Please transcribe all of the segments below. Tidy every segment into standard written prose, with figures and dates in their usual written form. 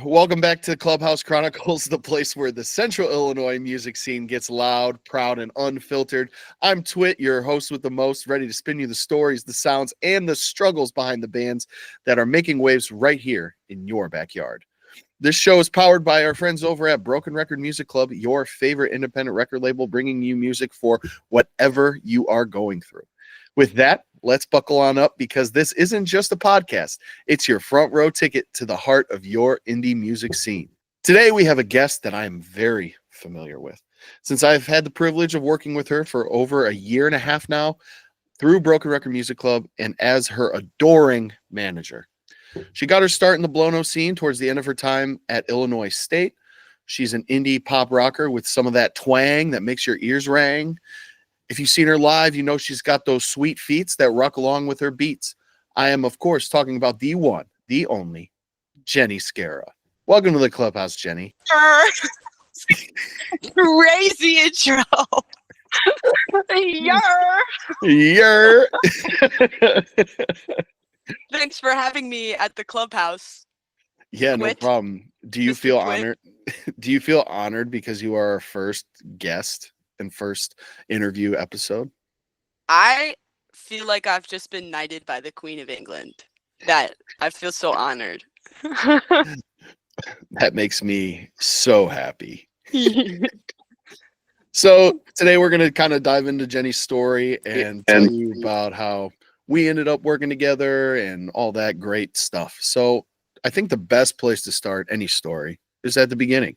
Welcome back to Clubhouse Chronicles, the place where the Central Illinois music scene gets loud, proud, and unfiltered. I'm Twit, your host with the most, ready to spin you the stories, the sounds, and the struggles behind the bands that are making waves right here in your backyard. This show is powered by our friends over at Broken Record Music Club, your favorite independent record label, bringing you music for whatever you are going through. With that, let's buckle on up because this isn't just a podcast. It's your front row ticket to the heart of your indie music scene. Today, we have a guest that I am very familiar with. Since I've had the privilege of working with her for over a year and a half now through Broken Record Music Club and as her adoring manager. She got her start in the Blono scene towards the end of her time at Illinois State. She's an indie pop rocker with some of that twang that makes your ears ring. If you've seen her live, you know she's got those sweet feats that rock along with her beats. I am, of course, talking about the one, the only, Jenny Scara. Welcome to the Clubhouse, Jenny. Crazy intro. Yer. Thanks for having me at the Clubhouse. Yeah, no Twit. problem. Do you Mr. feel Twit. honored? Do you feel honored because you are our first guest and first interview episode? I feel like I've just been knighted by the Queen of England. That I feel so honored. That makes me so happy. So today we're going to kind of dive into Jenny's story and tell you about how we ended up working together and all that great stuff. So I think the best place to start any story is at the beginning.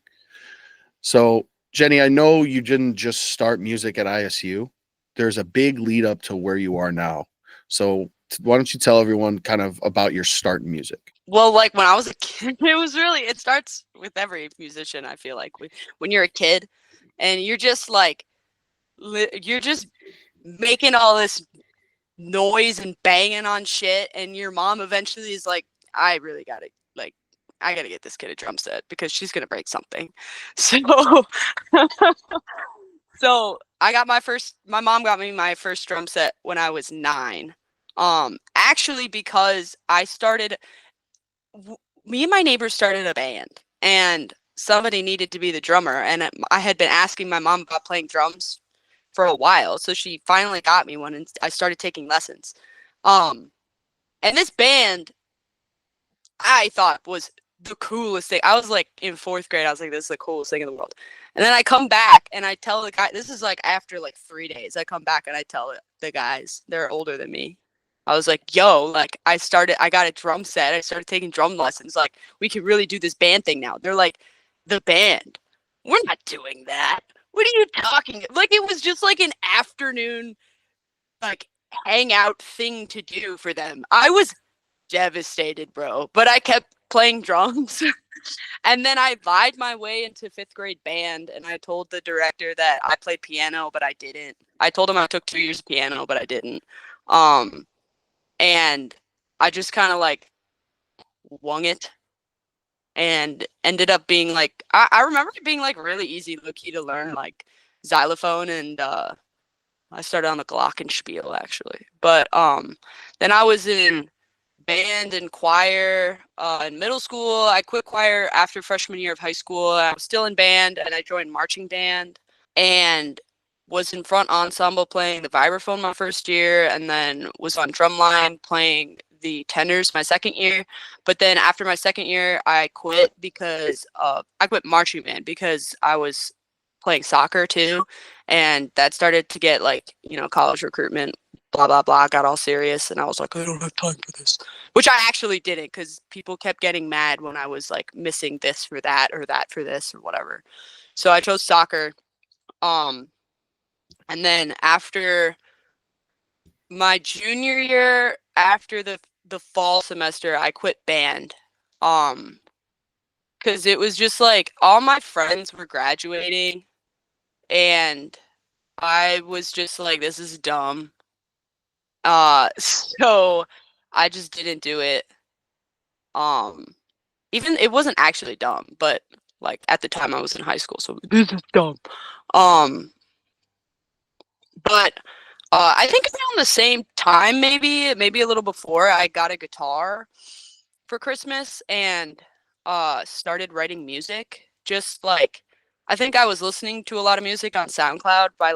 So Jenny, I know you didn't just start music at ISU. There's a big lead up to where you are now. So why don't you tell everyone kind of about your start in music? Well, like when I was a kid, it starts with every musician, I feel like. When you're a kid and you're just like, you're just making all this noise and banging on shit, and your mom eventually is like, I gotta get this kid a drum set because she's gonna break something. So my mom got me my first drum set when I was 9. Actually because me and my neighbors started a band and somebody needed to be the drummer, and I had been asking my mom about playing drums for a while, so she finally got me one and I started taking lessons. And this band I thought was the coolest thing. I was like in 4th grade, I was like, this is the coolest thing in the world. And then I come back and I tell the guy, this is like after like 3 days, I come back and I tell the guys, they're older than me. I was like, yo, like I got a drum set. I started taking drum lessons. Like, we can really do this band thing now. They're like, the band? We're not doing that. What are you talking? Like, it was just like an afternoon, like, hangout thing to do for them. I was devastated, bro. But I kept playing drums. And then I lied my way into 5th grade band, and I told the director that I played piano, but I didn't. I told him I took 2 years of piano, but I didn't. And I just kind of like wung it and ended up being like, I remember it being like really easy, low key to learn, like xylophone, and I started on the glockenspiel actually. But then I was in band and choir in middle school. I quit choir after freshman year of high school. I was still in band and I joined marching band and was in front ensemble playing the vibraphone my first year, and then was on drumline playing the tenors my second year. But then after my second year, I quit because I quit marching band because I was playing soccer too, and that started to get like, college recruitment, blah blah blah, got all serious, and I was like, I don't have time for this, which I actually didn't, because people kept getting mad when I was like missing this for that or that for this or whatever. So I chose soccer. And then after my junior year, after the fall semester, I quit band. Because it was just like all my friends were graduating and I was just like, this is dumb. So I just didn't do it. Even it wasn't actually dumb, but like at the time I was in high school, so this is dumb. But I think around the same time, maybe a little before, I got a guitar for Christmas, and started writing music. Just like, I think I was listening to a lot of music on SoundCloud by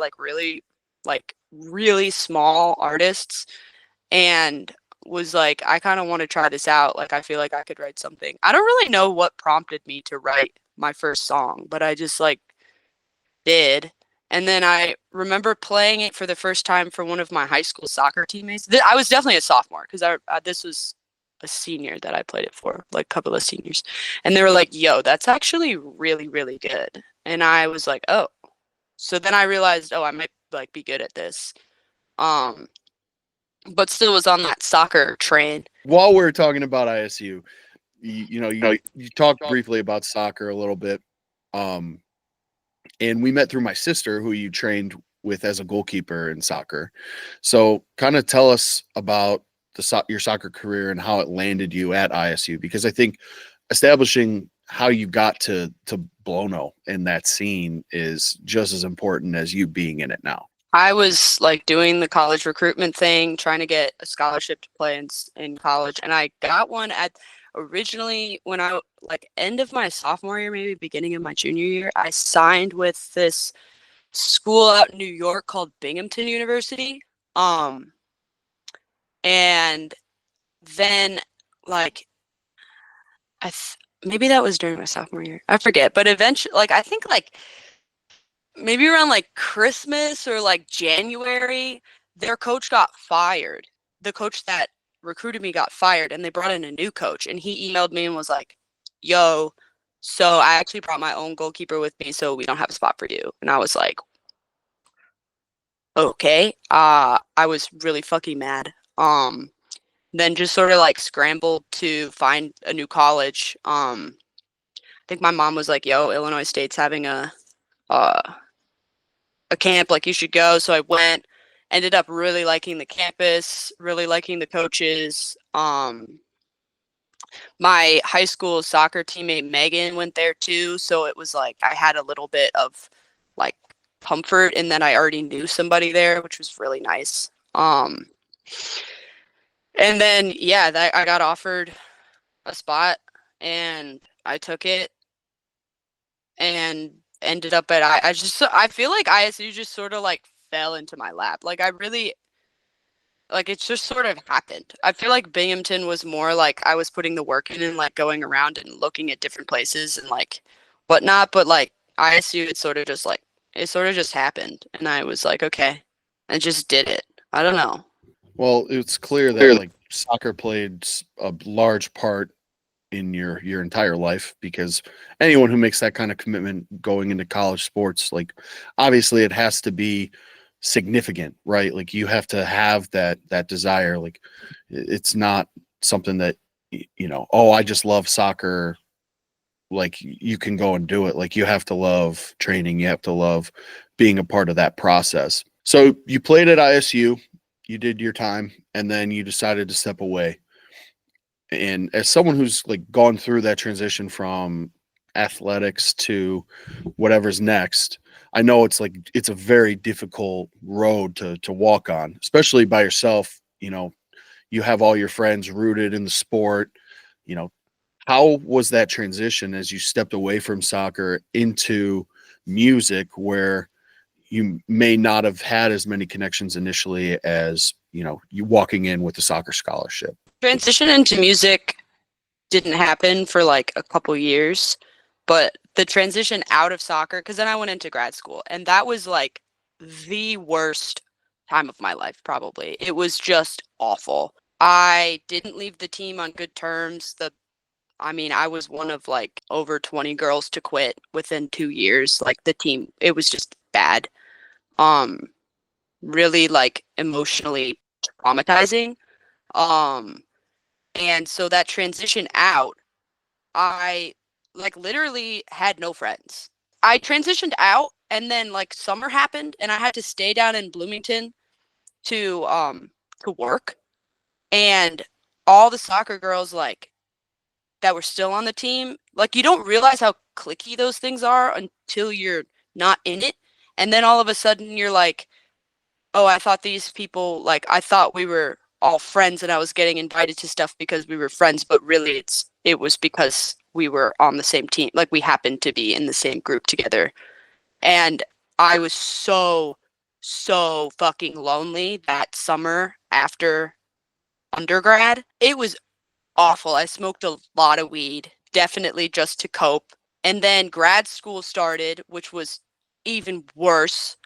really small artists, and was like, I kind of want to try this out. Like, I feel like I could write something. I don't really know what prompted me to write my first song, but I just like did. And then I remember playing it for the first time for one of my high school soccer teammates. I was definitely a sophomore because this was a senior that I played it for, like a couple of seniors. And they were like, yo, that's actually really, really good. And I was like, oh. So then I realized, oh, I might like be good at this. But still was on that soccer train. While we're talking about ISU, you talked briefly about soccer a little bit. And we met through my sister, who you trained with as a goalkeeper in soccer. So kind of tell us about your soccer career and how it landed you at ISU, because I think establishing how you got to Blono in that scene is just as important as you being in it now. I was like doing the college recruitment thing, trying to get a scholarship to play in college, and I got one at originally when I like end of my sophomore year, maybe beginning of my junior year. I signed with this school out in New York called Binghamton University. And then like maybe that was during my sophomore year. I forget, but eventually, like I think like maybe around like Christmas or like January, their coach got fired. The coach that recruited me got fired, and they brought in a new coach, and he emailed me and was like, yo, so I actually brought my own goalkeeper with me, so we don't have a spot for you. And I was like, okay. I was really fucking mad. Then just sort of like scrambled to find a new college. I think my mom was like, yo, Illinois State's having a camp, like you should go. So I went, ended up really liking the campus, really liking the coaches. My high school soccer teammate Megan went there too, so it was like I had a little bit of like comfort in that I already knew somebody there, which was really nice. And then yeah, I got offered a spot and I took it and ended up at I feel like ISU just sort of like fell into my lap. Like I really like it's just sort of happened. I feel like Binghamton was more like I was putting the work in and like going around and looking at different places and like whatnot, but like ISU it sort of just happened and I was like, okay, and just did it. I don't know. Well, it's clear that like soccer played a large part in your entire life, because anyone who makes that kind of commitment going into college sports, like obviously it has to be significant, right? Like you have to have that desire. Like it's not something that oh, I just love soccer, like you can go and do it. Like you have to love training, you have to love being a part of that process. So you played at ISU, you did your time, and then you decided to step away. And as someone who's like gone through that transition from athletics to whatever's next, I know it's a very difficult road to walk on, especially by yourself. You have all your friends rooted in the sport. How was that transition as you stepped away from soccer into music, where you may not have had as many connections initially as you walking in with a soccer scholarship? Transition into music didn't happen for like a couple years, but the transition out of soccer, because then I went into grad school, and that was like the worst time of my life, probably. It was just awful. I didn't leave the team on good terms. I was one of like over 20 girls to quit within 2 years. Like the team, it was just bad. Really like emotionally traumatizing. And so that transition out, I like literally had no friends. I transitioned out and then like summer happened and I had to stay down in Bloomington to work, and all the soccer girls like that were still on the team, like you don't realize how cliquey those things are until you're not in it. And then all of a sudden you're like, oh, I thought these people, like I thought we were all friends and I was getting invited to stuff because we were friends, but really it was because we were on the same team. Like, we happened to be in the same group together. And I was so fucking lonely that summer after undergrad. It was awful. I smoked a lot of weed, definitely just to cope. And then grad school started, which was even worse,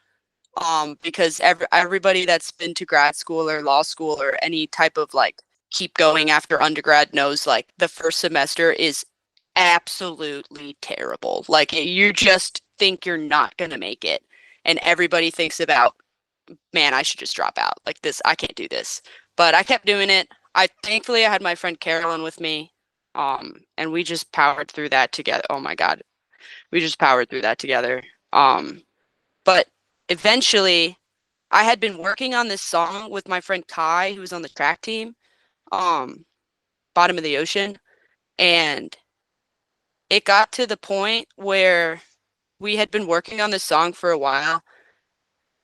because everybody that's been to grad school or law school or any type of like keep going after undergrad knows like the first semester is absolutely terrible. Like, you just think you're not gonna make it, and everybody thinks about, man, I should just drop out. Like, this, I can't do this. But I kept doing it. Thankfully I had my friend Carolyn with me, and we just powered through that together. Oh my God, we just powered through that together. But eventually, I had been working on this song with my friend Kai, who was on the track team, Bottom of the Ocean, and it got to the point where we had been working on this song for a while,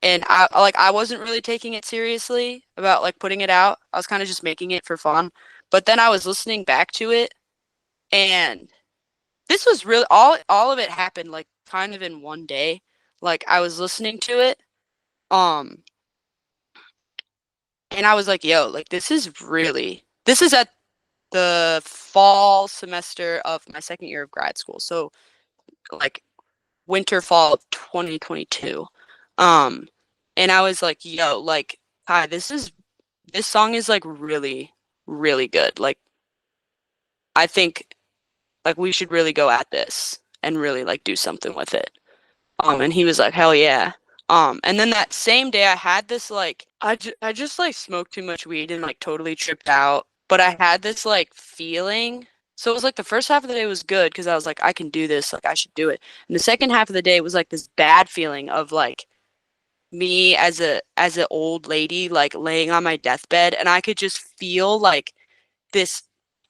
and I wasn't really taking it seriously about like putting it out. I was kind of just making it for fun. But then I was listening back to it, and this was really all of it happened like kind of in one day. Like, I was listening to it, um and I was like, yo, like, this is at the fall semester of my second year of grad school. So like winter fall of 2022. Um and I was like, yo, like, hi, this song is like really, really good. Like, I think like we should really go at this and really like do something with it. And he was like, hell yeah. And then that same day I had this like, I just like smoked too much weed and like totally tripped out. But I had this like feeling. So it was like the first half of the day was good because I was like, I can do this. Like, I should do it. And the second half of the day was like this bad feeling of like me as a old lady, like laying on my deathbed. And I could just feel like this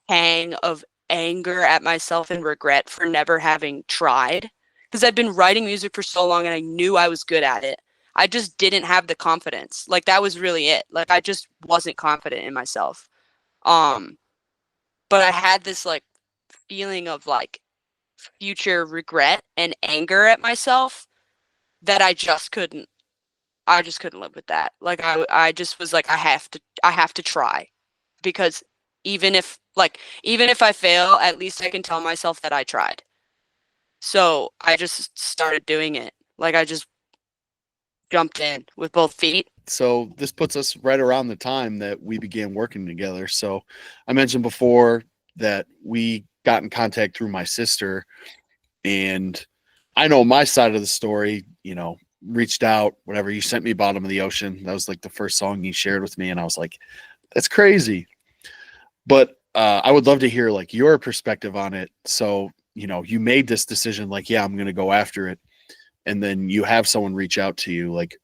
pang of anger at myself and regret for never having tried, because I'd been writing music for so long and I knew I was good at it. I just didn't have the confidence. Like, that was really it. Like, I just wasn't confident in myself. Um, but I had this like feeling of like future regret and anger at myself that I just couldn't live with that. Like, I just was like, I have to try, because even if I fail, at least I can tell myself that I tried. So I just started doing it. Like, I just jumped in with both feet. So this puts us right around the time that we began working together. So I mentioned before that we got in contact through my sister, and I know my side of the story, reached out, whatever. You sent me Bottom of the Ocean. That was like the first song you shared with me. And I was like, that's crazy. But I would love to hear like your perspective on it. So, you made this decision, like, yeah, I'm going to go after it. And then you have someone reach out to you, like,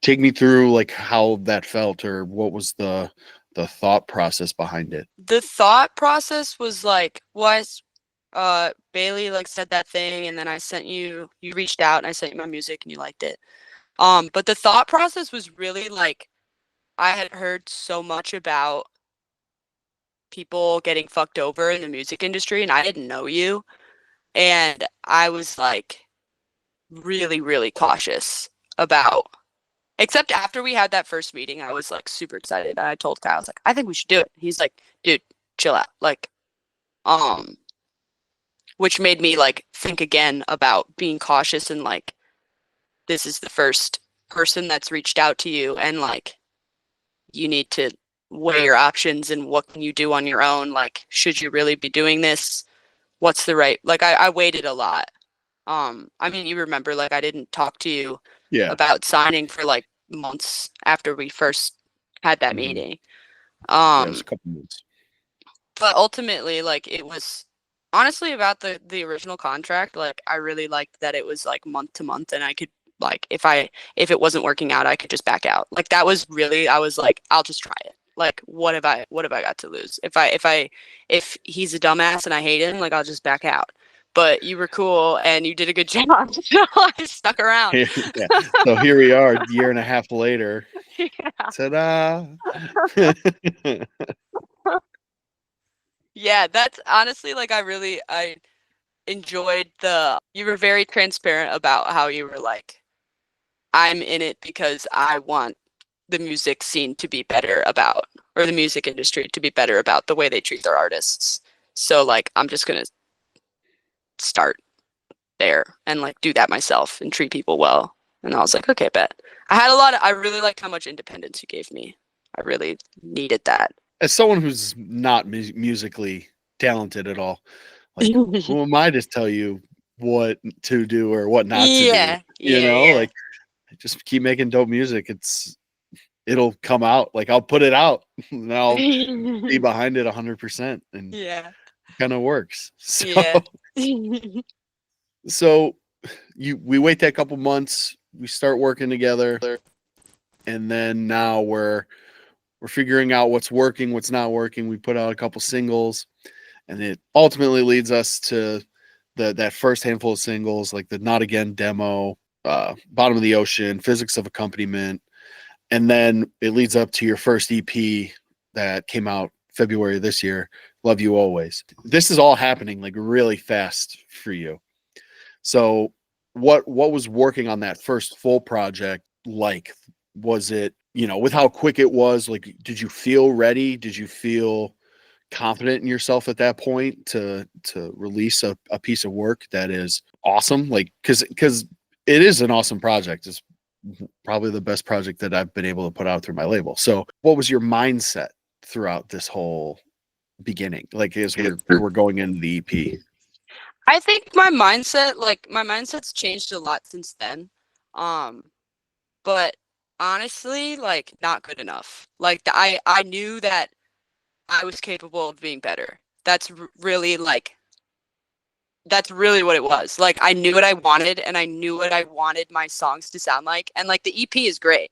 take me through like how that felt, or what was the thought process behind it. The thought process was like, Bailey like said that thing, and then you reached out and I sent you my music and you liked it. But the thought process was really like, I had heard so much about people getting fucked over in the music industry and I didn't know you. And I was like really, really cautious about, except after we had that first meeting, I was like super excited. And I told Kyle, I was like, I think we should do it. He's like, dude, chill out. Like, which made me like think again about being cautious, and like, this is the first person that's reached out to you, and like, you need to weigh your options and what can you do on your own. Like, should you really be doing this? What's the right, like, I waited a lot. I mean, you remember, like, I didn't talk to you about signing for like months after we first had that meeting. Yeah, it was a couple months. But ultimately, like, it was honestly about the original contract. Like, I really liked that it was like month to month, and I could, like, if it wasn't working out, I could just back out. Like, that was really, I was like, I'll just try it. Like, what have I got to lose? If he's a dumbass and I hate him, like, I'll just back out. But you were cool and you did a good job, so I stuck around. Yeah. So here we are, a year and a half later. Yeah. Ta-da! Yeah, that's honestly like I enjoyed you were very transparent about how you were like, I'm in it because I want the music scene to be better about, or the music industry to be better about the way they treat their artists. So like I'm just gonna start there and like do that myself and treat people well. And I was like, okay, bet. I really liked how much independence you gave me. I really needed that. As someone who's not musically talented at all, like who am I to tell you what to do or what not to do? Yeah, Like just keep making dope music. It'll come out. Like I'll put it out and I'll be yeah. behind it 100%, and Yeah. it kind of works. So Yeah. so we wait that couple months, we start working together, and then now we're figuring out what's working, what's not working. We put out a couple singles, and it ultimately leads us to that first handful of singles, like the Not Again demo, Bottom of the Ocean, Physics of Accompaniment, and then it leads up to your first EP that came out February of this year, Love You Always. This is all happening like really fast for you. So what was working on that first full project like? Was it, with how quick it was, like did you feel ready? Did you feel confident in yourself at that point to release a piece of work that is awesome? Like because it is an awesome project. It's probably the best project that I've been able to put out through my label. So what was your mindset throughout this whole beginning, like as we're going into the EP? I think my mindset's changed a lot since then. Um, but honestly, like not good enough. Like I knew that I was capable of being better. That's really what it was. Like I knew what I wanted and I knew what I wanted my songs to sound like. And like the EP is great.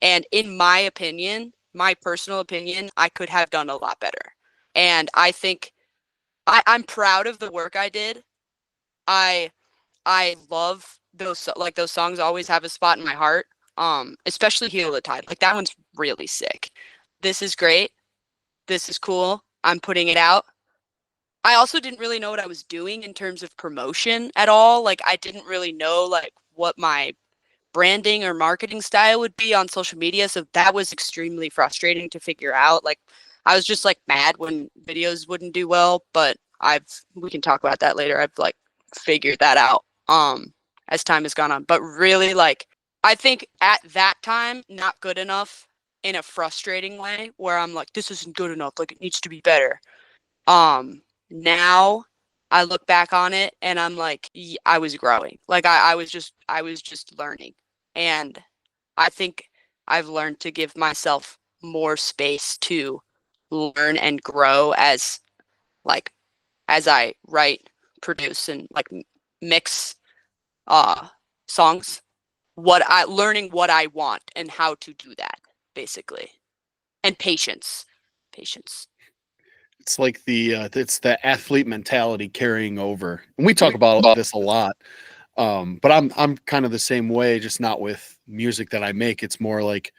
And in my opinion, my personal opinion, I could have done a lot better. And I think I'm proud of the work I did. I I love those songs always have a spot in my heart. Especially Heal the Tide. Like that one's really sick. This is great. This is cool. I'm putting it out. I also didn't really know what I was doing in terms of promotion at all. Like I didn't really know like what my branding or marketing style would be on social media, so that was extremely frustrating to figure out. Like I was just like mad when videos wouldn't do well, but we can talk about that later. I've like figured that out as time has gone on. But really like I think at that time not good enough in a frustrating way where I'm like this isn't good enough, like it needs to be better. Now I look back on it and I'm like, I was growing. Like I was just learning. And I think I've learned to give myself more space to learn and grow like, as I write, produce, and like mix, uh, songs. Learning what I want and how to do that, basically. And patience. It's like it's the athlete mentality carrying over, and we talk about this a lot. But I'm kind of the same way, just not with music that I make. It's more like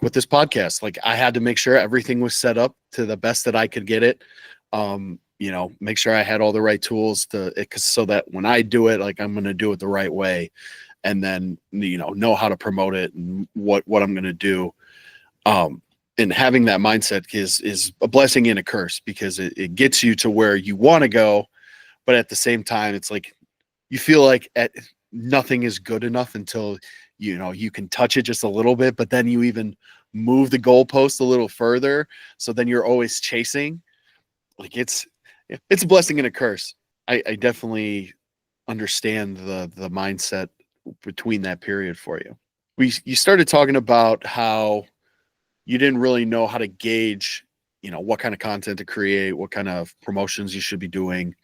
with this podcast. Like I had to make sure everything was set up to the best that I could get it. Make sure I had all the right tools so that when I do it, like I'm going to do it the right way, and then know how to promote it and what I'm going to do. And having that mindset is a blessing and a curse, because it gets you to where you want to go, but at the same time, it's like you feel like nothing is good enough until you can touch it just a little bit, but then you even move the goalpost a little further, so then you're always chasing. Like it's a blessing and a curse. I definitely understand the mindset between that period for you. You started talking about how you didn't really know how to gauge, what kind of content to create, what kind of promotions you should be doing.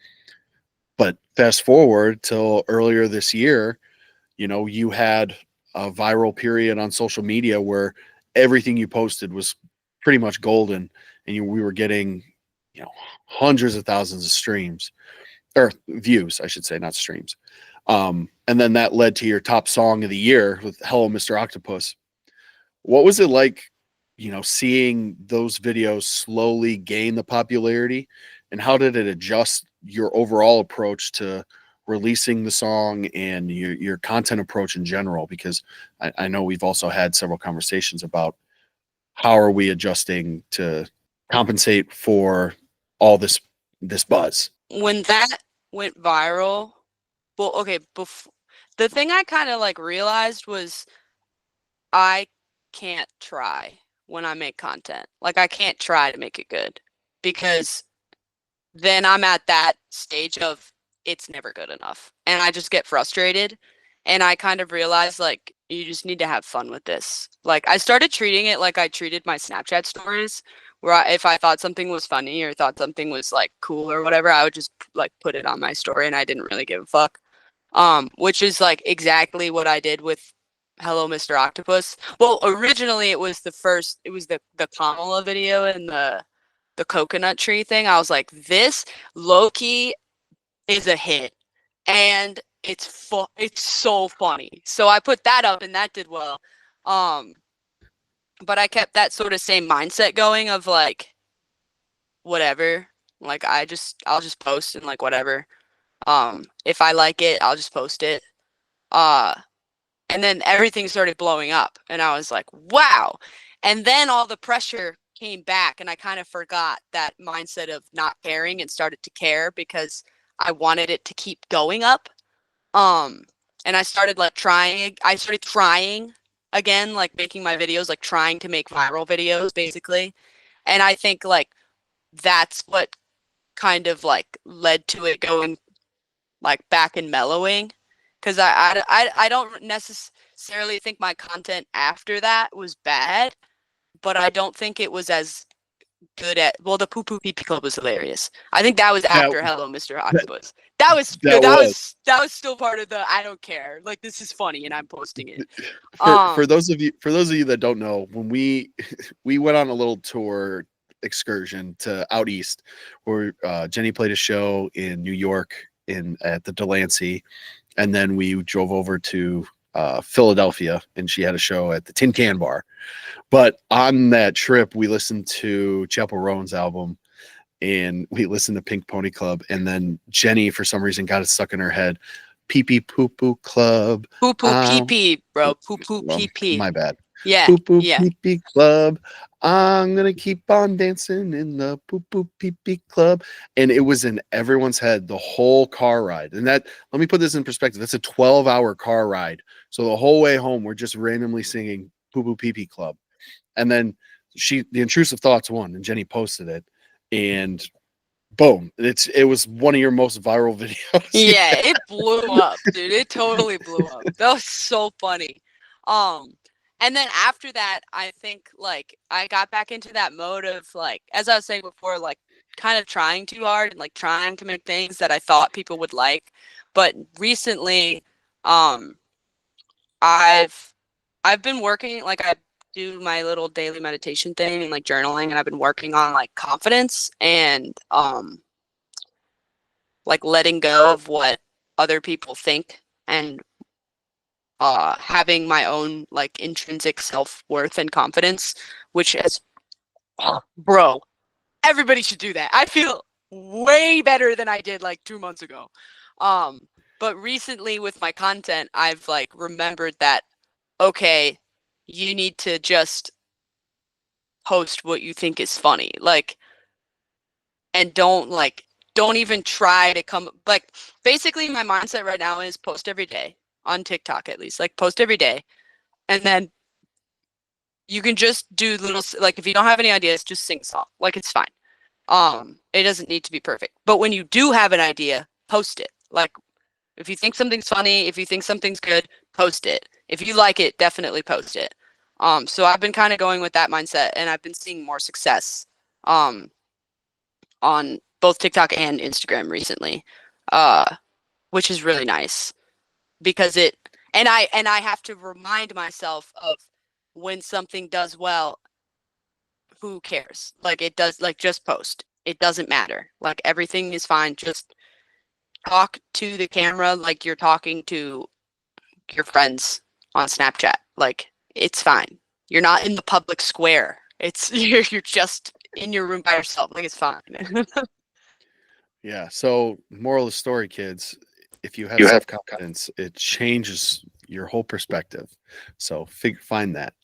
But fast forward till earlier this year, you had a viral period on social media where everything you posted was pretty much golden, and we were getting, hundreds of thousands of streams, or views, I should say, not streams. And then that led to your top song of the year with Hello, Mr. Octopus. What was it like seeing those videos slowly gain the popularity, and how did it adjust your overall approach to releasing the song and your content approach in general? Because I know we've also had several conversations about how are we adjusting to compensate for all this buzz. When that went viral, well, okay, the thing I kind of like realized was I can't try when I make content. Like I can't try to make it good because then I'm at that stage of it's never good enough. And I just get frustrated. And I kind of realized like you just need to have fun with this. Like I started treating it like I treated my Snapchat stories, where if I thought something was funny or thought something was like cool or whatever, I would just like put it on my story and I didn't really give a fuck. Which is like exactly what I did with Hello Mr. Octopus. Well, originally it was the Kamala video and the coconut tree thing. I was like, this low-key is a hit. And it's so funny. So I put that up and that did well. But I kept that sort of same mindset going of like whatever. Like I'll just post and like whatever. If I like it, I'll just post it. Uh and then everything started blowing up and I was like, wow. And then all the pressure came back and I kind of forgot that mindset of not caring and started to care because I wanted it to keep going up. And I started like I started trying again, like making my videos, like trying to make viral videos basically. And I think like that's what kind of like led to it going like back and mellowing. Cause I don't necessarily think my content after that was bad, but I don't think it was as good at, well, the Poo Poo Pee Pee Club was hilarious. I think that was That after Hello Mr. Octopus. That was that was that was still part of the I don't care. Like this is funny and I'm posting it. for those of you that don't know, when we we went on a little tour excursion to out east where Jenny played a show in New York at the Delancey, and then we drove over to Philadelphia and she had a show at the Tin Can Bar. But on that trip, we listened to Chapel Roan's album and we listened to Pink Pony Club. And then Jenny, for some reason, got it stuck in her head. Pee Pee Poo Poo Club. Poo Poo Pee Pee, bro. Poo Poo Well, Pee Pee. my bad. Yeah, Poo Poo yeah. Pee Pee Club. I'm going to keep on dancing in the Poo Poo Pee Pee Club. And it was in everyone's head the whole car ride. And let me put this in perspective. That's a 12-hour car ride. So the whole way home, we're just randomly singing Poo Poo Pee Pee Club. And then the intrusive thoughts won, and Jenny posted it, and boom, it was one of your most viral videos. Yeah, it blew up, dude. It totally blew up. That was so funny. And then after that, I think like I got back into that mode of like, as I was saying before, like kind of trying too hard and like trying to make things that I thought people would like. But recently, um, I've been working like I do my little daily meditation thing and like journaling, and I've been working on like confidence and like letting go of what other people think and having my own like intrinsic self-worth and confidence, which is bro, everybody should do that. I feel way better than I did like 2 months ago. But recently with my content, I've like remembered that okay, you need to just post what you think is funny. Like, and don't even try to come like basically my mindset right now is post every day on TikTok at least. Like post every day. And then you can just do little like if you don't have any ideas, just sing a song. Like it's fine. It doesn't need to be perfect. But when you do have an idea, post it. Like if you think something's funny, if you think something's good, post it. If you like it, definitely post it. So I've been kind of going with that mindset and I've been seeing more success on both TikTok and Instagram recently. Which is really nice because I have to remind myself of when something does well, who cares? Like it does like just post. It doesn't matter. Like everything is fine. Just talk to the camera like you're talking to your friends on Snapchat. Like it's fine. You're not in the public square. It's you're just in your room by yourself. Like, it's fine. Yeah. So, moral of the story, kids, if you have self-confidence, it changes your whole perspective. So, find that.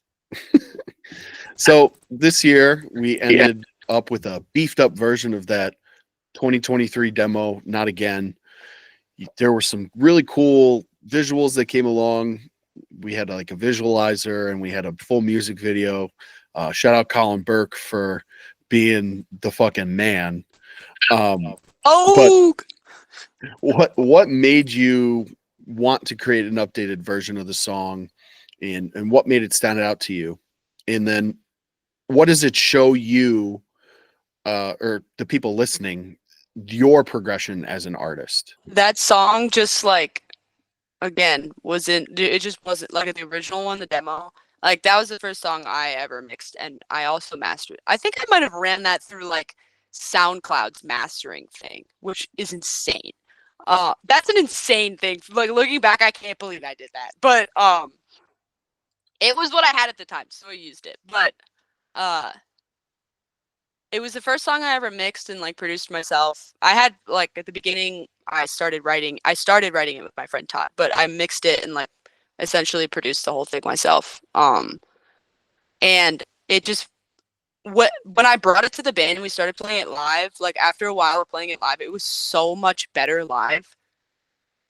So, this year we ended up with a beefed up version of that 2023 demo, Not Again. There were some really cool visuals that came along. We had like a visualizer and we had a full music video. Shout out Colin Burke for being the fucking man. Oh, But what made you want to create an updated version of the song, and what made it stand out to you? And then what does it show you, or the people listening, your progression as an artist? that song just like again wasn't. It just wasn't like the original one, the demo. Like, that was the first song I ever mixed, and I also mastered. I think I might have ran that through like SoundCloud's mastering thing, which is insane. That's an insane thing. Like, looking back, I can't believe I did that. But it was what I had at the time, so I used it. But uh it was the first song I ever mixed and like produced myself. I had like at the beginning I started writing it with my friend Todd, but I mixed it and like essentially produced the whole thing myself. And it just when I brought it to the band and we started playing it live, like after a while of playing it live, it was so much better live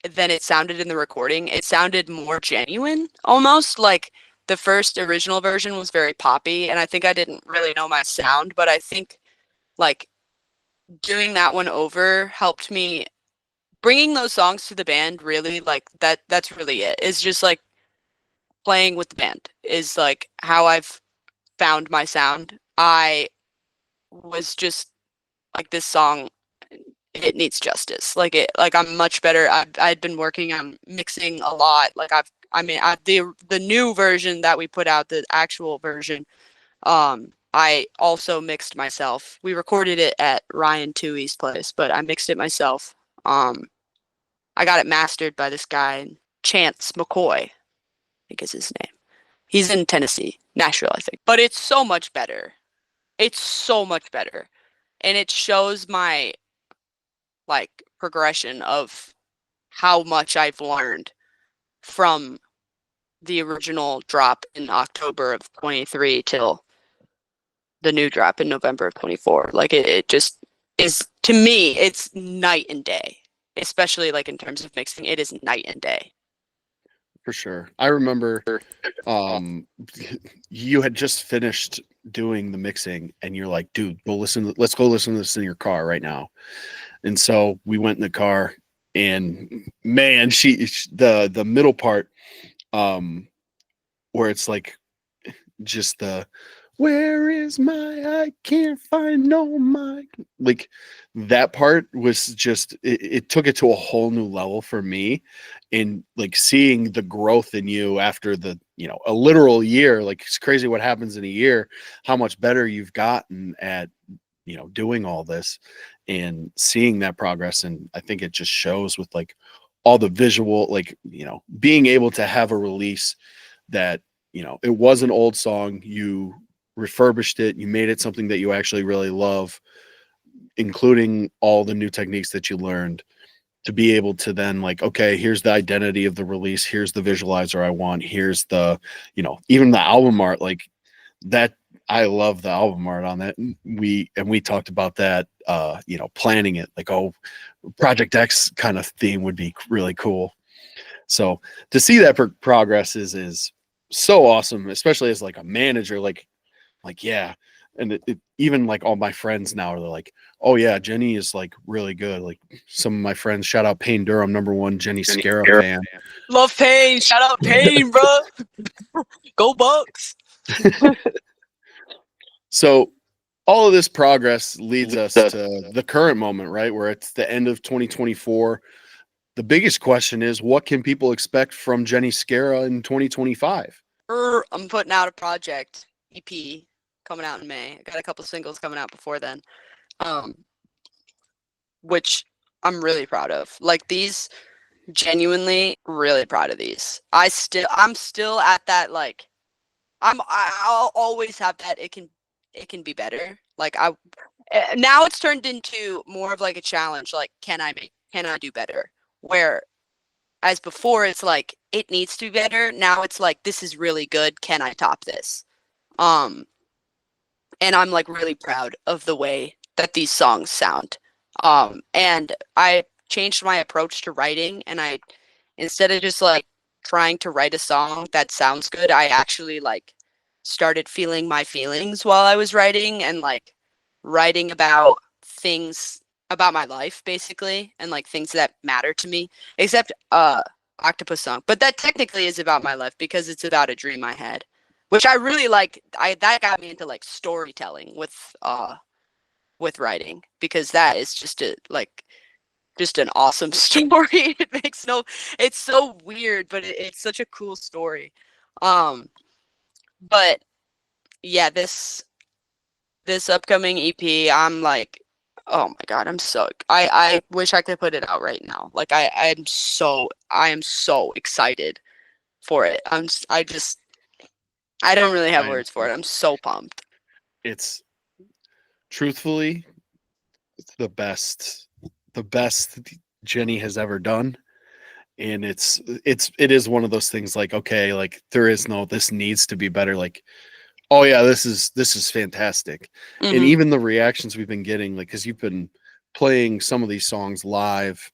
than it sounded in the recording. It sounded more genuine, almost like the first original version was very poppy, and I think I didn't really know my sound, but I think like doing that one over helped me bringing those songs to the band. Really, like that's really it. It's just like playing with the band is like how I've found my sound. I was just like, this song, it needs justice. Like I'm much better. I'd been working on mixing a lot. Like the new version that we put out, the actual version, I also mixed myself. We recorded it at Ryan Toohey's place, but I mixed it myself. I got it mastered by this guy, Chance McCoy, I think is his name. He's in Tennessee, Nashville, I think. But it's so much better. It's so much better. And it shows my like progression of how much I've learned from the original drop in October of 23 till the new drop in November of 24. Like it just is, to me, it's night and day. Especially like in terms of mixing, it is night and day. For sure. I remember you had just finished doing the mixing and you're like, dude, let's go listen to this in your car right now. And so we went in the car, and man, the middle part, where it's like just the where is my, I can't find no my, like that part was just it took it to a whole new level for me. And like seeing the growth in you after a literal year, like it's crazy what happens in a year, how much better you've gotten at doing all this and seeing that progress. And I think it just shows with like all the visual, like being able to have a release that it was an old song, you refurbished it, you made it something that you actually really love, including all the new techniques that you learned, to be able to then like, okay, here's the identity of the release, here's the visualizer I want, here's the even the album art, like that. I love the album art on that. We talked about that, planning it, like, oh, Project X kind of theme would be really cool. So to see that progress is so awesome, especially as like a manager, like yeah. And even like all my friends now are like, oh yeah, Jenny is like really good. Like some of my friends, shout out Payne Durham, #1 Jenny Scara fan. Love Payne. Shout out Payne, bro. Go Bucks. So all of this progress leads us to the current moment, right? Where it's the end of 2024. The biggest question is, what can people expect from Jenny Scara in 2025? I'm putting out a project EP coming out in May. I got a couple singles coming out before then, which I'm really proud of. Like, these, genuinely really proud of these. I'm still at that, like, I'll always have that. It can it can be better. Like now it's turned into more of like a challenge. Like, can I do better? Where as before, it's like it needs to be better. Now it's like this is really good. Can I top this? Um, and I'm like really proud of the way that these songs sound. And I changed my approach to writing, and I instead of just like trying to write a song that sounds good, I actually like started feeling my feelings while I was writing and like writing about things about my life basically and like things that matter to me. Except Octopus Song, but that technically is about my life because it's about a dream I had, which I really like. That got me into like storytelling with writing because that is just an awesome story. It's so weird, but it's such a cool story. But yeah, this upcoming EP, I'm like, oh my god, I wish I could put it out right now. Like I am so excited for it. I don't really have words for it. I'm so pumped. It's truthfully, it's the best Jenny has ever done. And it is one of those things like, okay, like there is no, this needs to be better. Like, oh yeah, this is fantastic. And Mm-hmm. even the reactions we've been getting, like, cause you've been playing some of these songs live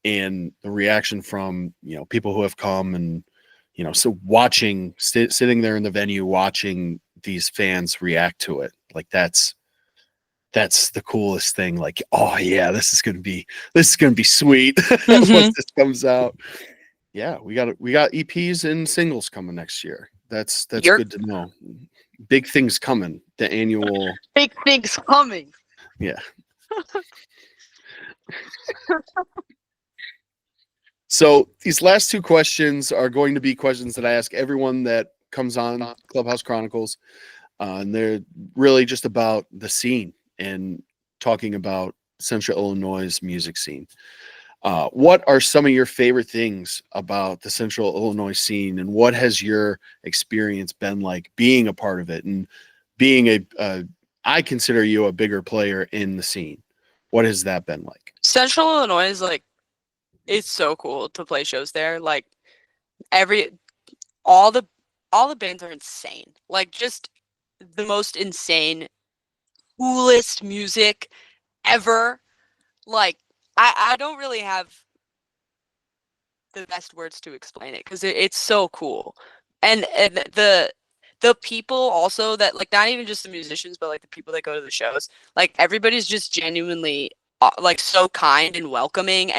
and the reaction from, people who have come and, so sitting there in the venue, watching these fans react to it. Like that's the coolest thing. Like, oh yeah, this is going to be sweet. Mm-hmm. Once this comes out. Yeah, we got EPs and singles coming next year. That's good to know. Big things coming. The annual big things coming. Yeah. So these last two questions are going to be questions that I ask everyone that comes on Clubhouse Chronicles. And they're really just about the scene and talking about Central Illinois' music scene. What are some of your favorite things about the Central Illinois scene, and what has your experience been like being a part of it and being I consider you a bigger player in the scene. What has that been like? Central Illinois is like, it's so cool to play shows there. Like all the bands are insane. Like just the most insane, coolest music ever. Like I don't really have the best words to explain it because it's so cool. And the people also that like not even just the musicians but like the people that go to the shows, like everybody's just genuinely like so kind and welcoming,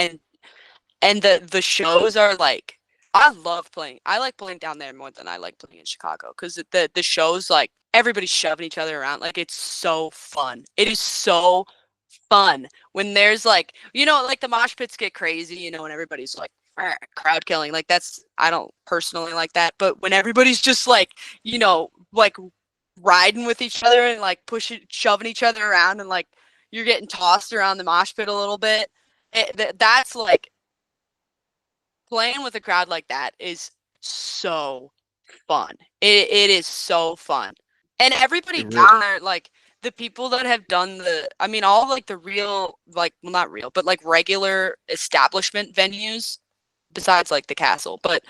and the shows are like, I like playing down there more than I like playing in Chicago because the shows, like everybody's shoving each other around, like it's so fun. It is so fun when there's like, like the mosh pits get crazy, and everybody's like crowd killing. Like that's, I don't personally like that, but when everybody's just like, like riding with each other and like shoving each other around, and like you're getting tossed around the mosh pit a little bit, that's like, playing with a crowd like that is so fun. It is so fun. And everybody down there, like the people that have done all like the real, like, well, not real, but like regular establishment venues besides like the castle, but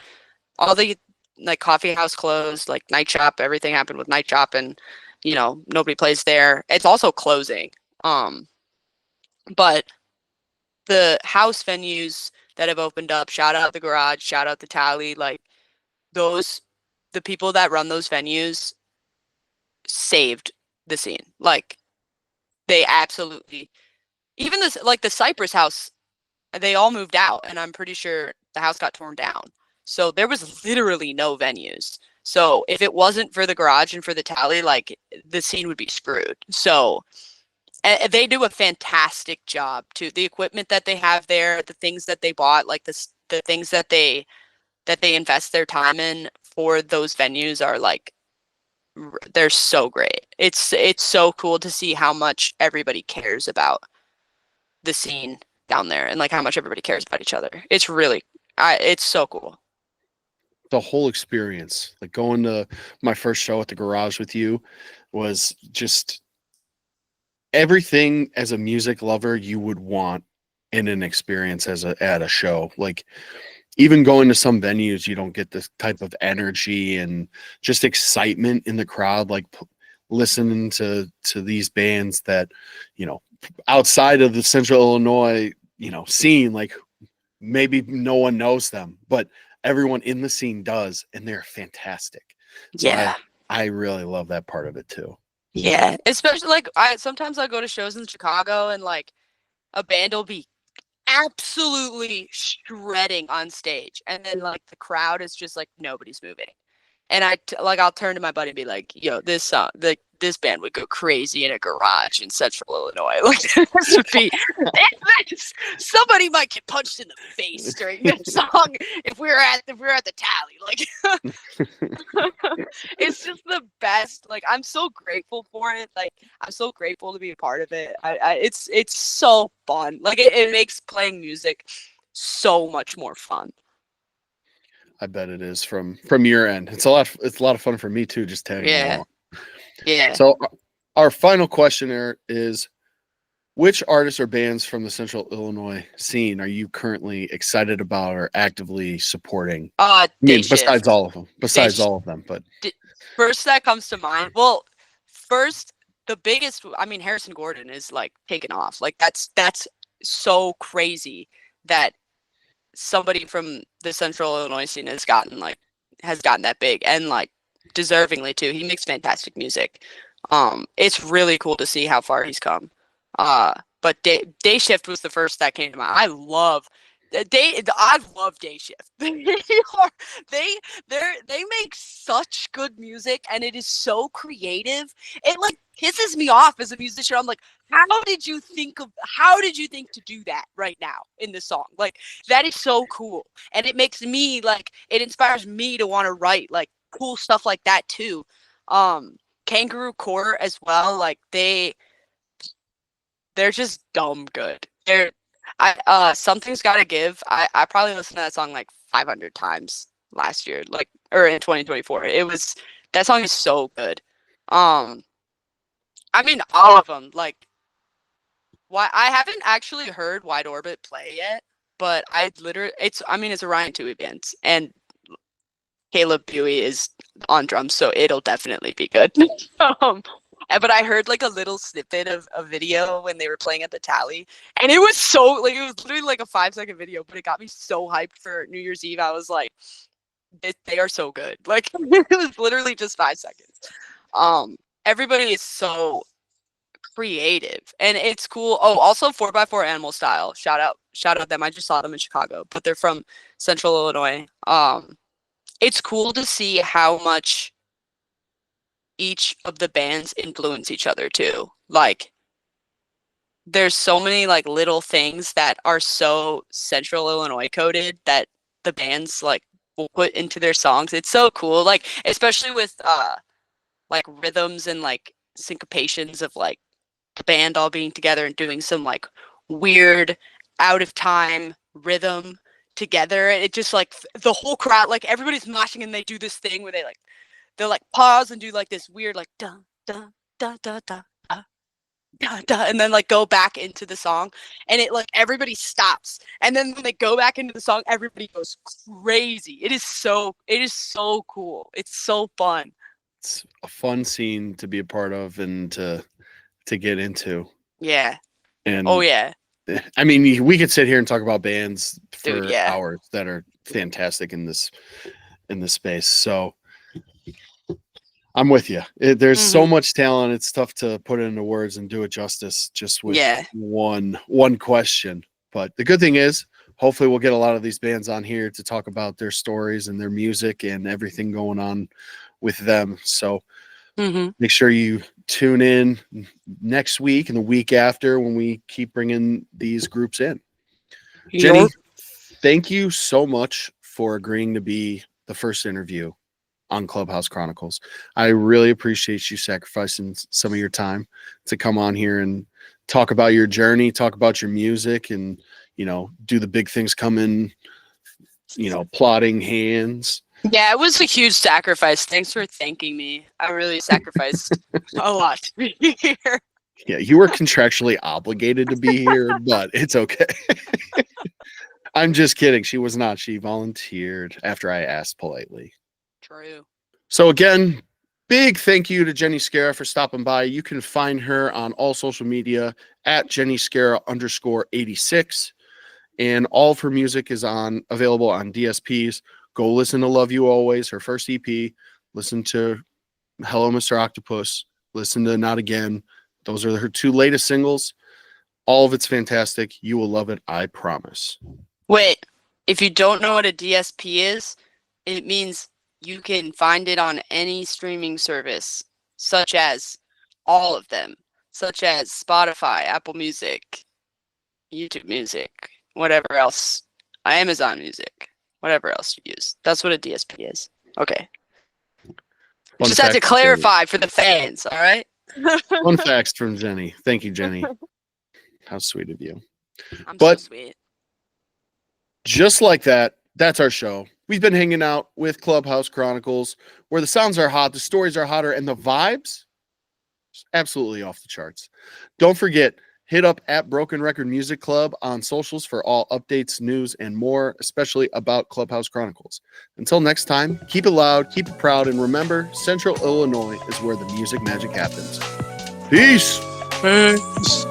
all the like coffee house closed, like Night Shop, everything happened with Night Shop, and nobody plays there. It's also closing. But the house venues that have opened up, shout out the Garage, shout out the Tally, like the people that run those venues saved the scene. Like they absolutely, even this, like the Cypress House, they all moved out, and I'm pretty sure the house got torn down. So there was literally no venues. So if it wasn't for the Garage and for the Tally, like the scene would be screwed. So they do a fantastic job too. The equipment that they have there, the things that they bought, like the things that they invest their time in for those venues are like, they're so great. It's so cool to see how much everybody cares about the scene down there, and like how much everybody cares about each other. It's really, it's so cool. The whole experience, like going to my first show at the Garage with you, was just everything as a music lover you would want in an experience at a show. Like, even going to some venues, you don't get this type of energy and just excitement in the crowd, like listening to these bands that, outside of the Central Illinois, scene, like maybe no one knows them, but everyone in the scene does, and they're fantastic. So Yeah. I really love that part of it too. Yeah. Especially like sometimes I go to shows in Chicago and like a band will be absolutely shredding on stage, and then like the crowd is just like nobody's moving, and I'll turn to my buddy and be like, yo, this band would go crazy in a garage in Central Illinois. Like, this would be somebody might get punched in the face during this song if we were at the tally. Like, it's just the best. Like, I'm so grateful for it. Like, I'm so grateful to be a part of it. It's so fun. Like, it makes playing music so much more fun. I bet it is from your end. It's a lot of fun for me too, just tagging along. Yeah. So our final question is, which artists or bands from the Central Illinois scene are you currently excited about or actively supporting? Besides all of them, but first that comes to mind. Well, first, the biggest, Harrison Gordon is like taken off. Like, that's so crazy that somebody from the Central Illinois scene has gotten that big, and like deservingly too. He makes fantastic music. It's really cool to see how far he's come. But Day Shift was the first that came to mind. I love Day Shift. They make such good music, and it is so creative. It like pisses me off as a musician. I'm like, how did you think to do that right now in this song? Like, that is so cool. And it makes me it inspires me to want to write like cool stuff like that too. Kangaroo Court as well. Like, they're just dumb good. Something's Gotta Give. I probably listened to that song like 500 times last year, or in 2024. That song is so good. All of them. Like, why I haven't actually heard Wide Orbit play yet, but it's a Ryan Toohey band, and Caleb Buey is on drums, so it'll definitely be good. But I heard like a little snippet of a video when they were playing at the Tally, and it was it was literally like a 5-second video, but it got me so hyped for New Year's Eve. I was like, they are so good. Like, it was literally just 5 seconds. Everybody is so creative, and it's cool. Oh, also 4x4 Animal Style. Shout out them. I just saw them in Chicago, but they're from Central Illinois. It's cool to see how much each of the bands influence each other too. Like, there's so many like little things that are so Central Illinois coded that the bands like will put into their songs. It's so cool. Like, especially with like rhythms and like syncopations of like the band all being together and doing some like weird out of time rhythm together. It just like the whole crowd, like everybody's moshing, and they do this thing where they'll like pause and do like this weird like dun dun dun dun dun dun dun, and then like go back into the song, and it like everybody stops, and then when they go back into the song, everybody goes crazy. It is so cool. It's so fun. It's a fun scene to be a part of and to get into. Yeah. And oh yeah. We could sit here and talk about bands for Dude, yeah. hours that are fantastic in this space. So I'm with you. There's so much talent. It's tough to put it into words and do it justice just with one question. But the good thing is, hopefully we'll get a lot of these bands on here to talk about their stories and their music and everything going on with them. So make sure you tune in next week and the week after when we keep bringing these groups in. Jenny, thank you so much for agreeing to be the first interview on Clubhouse Chronicles. I really appreciate you sacrificing some of your time to come on here and talk about your journey, talk about your music, and, do the big things coming, plotting hands. Yeah, it was a huge sacrifice. Thanks for thanking me. I really sacrificed a lot to be here. Yeah, you were contractually obligated to be here, but it's okay. I'm just kidding. She was not. She volunteered after I asked politely. True. So again, big thank you to Jenny Scara for stopping by. You can find her on all social media at JennyScara_86. And all of her music is available on DSPs. Go listen to Love You Always, her first EP. Listen to Hello, Mr. Octopus. Listen to Not Again. Those are her 2 latest singles. All of it's fantastic. You will love it, I promise. Wait, if you don't know what a DSP is, it means you can find it on any streaming service, such as all of them, such as Spotify, Apple Music, YouTube Music, whatever else, Amazon Music, whatever else you use. That's what a DSP is. Okay. Just had to clarify for the fans, all right? Fun facts from Jenny. Thank you, Jenny. How sweet of you. I'm so sweet. Just like that, that's our show. We've been hanging out with Clubhouse Chronicles, where the sounds are hot, the stories are hotter, and the vibes absolutely off the charts. Don't forget, hit up at Broken Record Music Club on socials for all updates, news, and more, especially about Clubhouse Chronicles. Until next time, keep it loud, keep it proud, and remember, Central Illinois is where the music magic happens. Peace! Peace.